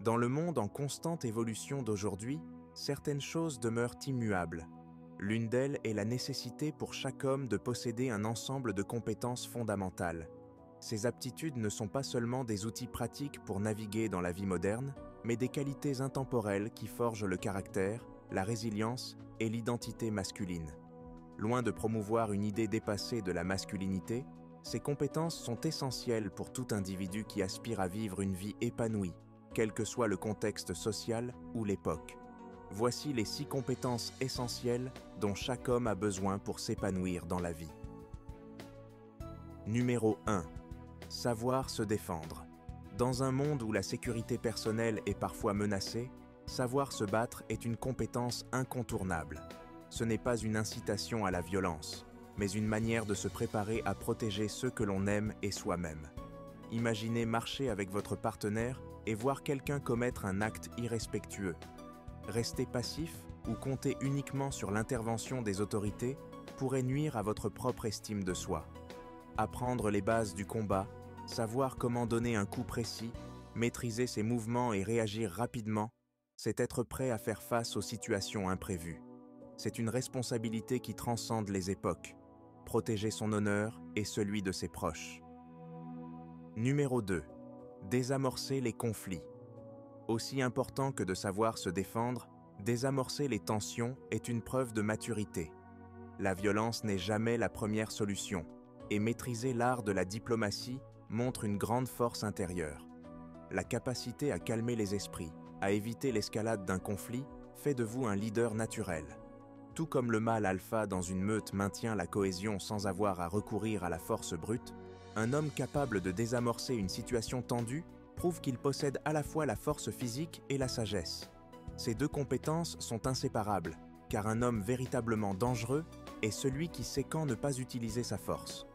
Dans le monde en constante évolution d'aujourd'hui, certaines choses demeurent immuables. L'une d'elles est la nécessité pour chaque homme de posséder un ensemble de compétences fondamentales. Ces aptitudes ne sont pas seulement des outils pratiques pour naviguer dans la vie moderne, mais des qualités intemporelles qui forgent le caractère, la résilience et l'identité masculine. Loin de promouvoir une idée dépassée de la masculinité, ces compétences sont essentielles pour tout individu qui aspire à vivre une vie épanouie, quel que soit le contexte social ou l'époque. Voici les 6 compétences essentielles dont chaque homme a besoin pour s'épanouir dans la vie. Numéro 1. Savoir se défendre. Dans un monde où la sécurité personnelle est parfois menacée, savoir se battre est une compétence incontournable. Ce n'est pas une incitation à la violence, mais une manière de se préparer à protéger ceux que l'on aime et soi-même. Imaginez marcher avec votre partenaire et voir quelqu'un commettre un acte irrespectueux. Rester passif ou compter uniquement sur l'intervention des autorités pourrait nuire à votre propre estime de soi. Apprendre les bases du combat, savoir comment donner un coup précis, maîtriser ses mouvements et réagir rapidement, c'est être prêt à faire face aux situations imprévues. C'est une responsabilité qui transcende les époques. Protéger son honneur et celui de ses proches. Numéro 2. Désamorcer les conflits. Aussi important que de savoir se défendre, désamorcer les tensions est une preuve de maturité. La violence n'est jamais la première solution, et maîtriser l'art de la diplomatie montre une grande force intérieure. La capacité à calmer les esprits, à éviter l'escalade d'un conflit, fait de vous un leader naturel. Tout comme le mâle alpha dans une meute maintient la cohésion sans avoir à recourir à la force brute, un homme capable de désamorcer une situation tendue prouve qu'il possède à la fois la force physique et la sagesse. Ces 2 compétences sont inséparables, car un homme véritablement dangereux est celui qui sait quand ne pas utiliser sa force.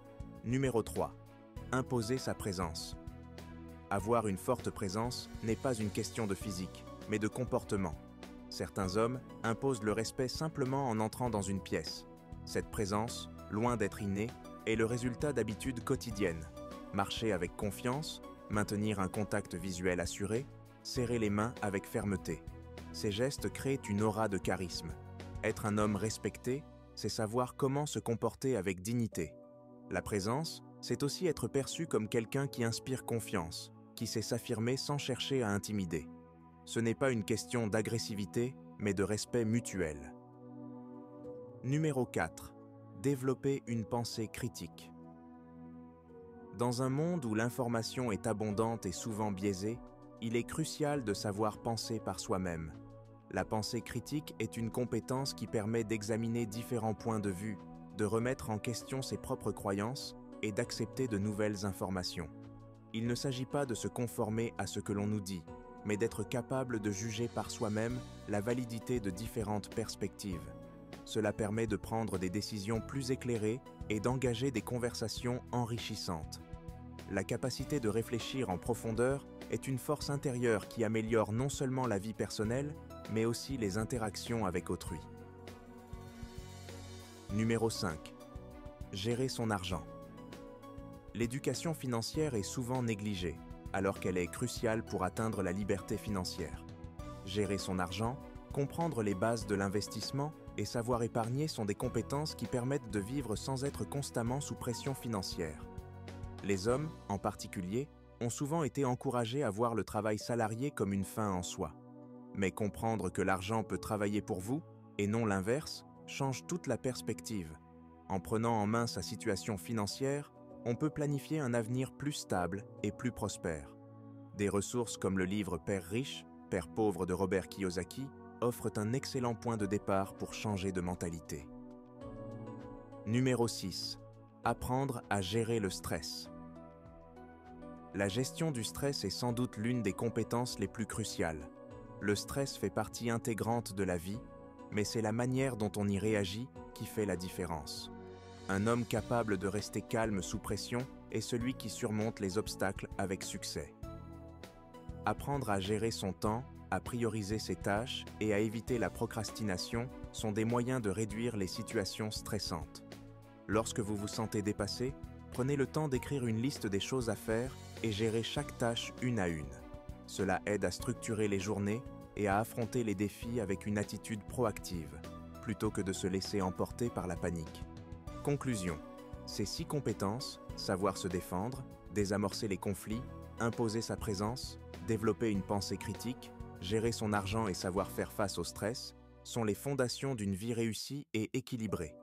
Numéro 3. Imposer sa présence. Avoir une forte présence n'est pas une question de physique, mais de comportement. Certains hommes imposent le respect simplement en entrant dans une pièce. Cette présence, loin d'être innée, est le résultat d'habitudes quotidiennes. Marcher avec confiance, maintenir un contact visuel assuré, serrer les mains avec fermeté. Ces gestes créent une aura de charisme. Être un homme respecté, c'est savoir comment se comporter avec dignité. La présence, c'est aussi être perçu comme quelqu'un qui inspire confiance, qui sait s'affirmer sans chercher à intimider. Ce n'est pas une question d'agressivité, mais de respect mutuel. Numéro 4. Développer une pensée critique. Dans un monde où l'information est abondante et souvent biaisée, il est crucial de savoir penser par soi-même. La pensée critique est une compétence qui permet d'examiner différents points de vue, de remettre en question ses propres croyances et d'accepter de nouvelles informations. Il ne s'agit pas de se conformer à ce que l'on nous dit, mais d'être capable de juger par soi-même la validité de différentes perspectives. Cela permet de prendre des décisions plus éclairées et d'engager des conversations enrichissantes. La capacité de réfléchir en profondeur est une force intérieure qui améliore non seulement la vie personnelle, mais aussi les interactions avec autrui. Numéro 5. Gérer son argent. L'éducation financière est souvent négligée, alors qu'elle est cruciale pour atteindre la liberté financière. Gérer son argent, comprendre les bases de l'investissement et savoir épargner sont des compétences qui permettent de vivre sans être constamment sous pression financière. Les hommes, en particulier, ont souvent été encouragés à voir le travail salarié comme une fin en soi. Mais comprendre que l'argent peut travailler pour vous, et non l'inverse, change toute la perspective. En prenant en main sa situation financière, on peut planifier un avenir plus stable et plus prospère. Des ressources comme le livre Père riche, Père pauvre de Robert Kiyosaki offrent un excellent point de départ pour changer de mentalité. Numéro 6. Apprendre à gérer le stress. La gestion du stress est sans doute l'une des compétences les plus cruciales. Le stress fait partie intégrante de la vie, mais c'est la manière dont on y réagit qui fait la différence. Un homme capable de rester calme sous pression est celui qui surmonte les obstacles avec succès. Apprendre à gérer son temps, à prioriser ses tâches et à éviter la procrastination sont des moyens de réduire les situations stressantes. Lorsque vous vous sentez dépassé, prenez le temps d'écrire une liste des choses à faire et gérez chaque tâche une à une. Cela aide à structurer les journées et à affronter les défis avec une attitude proactive, plutôt que de se laisser emporter par la panique. Conclusion. Ces 6 compétences, savoir se défendre, désamorcer les conflits, imposer sa présence, développer une pensée critique, gérer son argent et savoir faire face au stress, sont les fondations d'une vie réussie et équilibrée.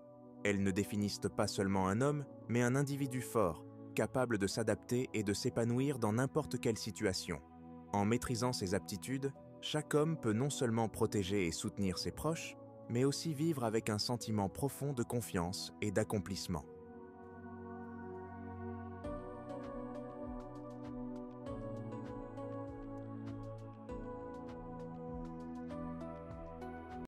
Elles ne définissent pas seulement un homme, mais un individu fort, capable de s'adapter et de s'épanouir dans n'importe quelle situation. En maîtrisant ces aptitudes, chaque homme peut non seulement protéger et soutenir ses proches, mais aussi vivre avec un sentiment profond de confiance et d'accomplissement.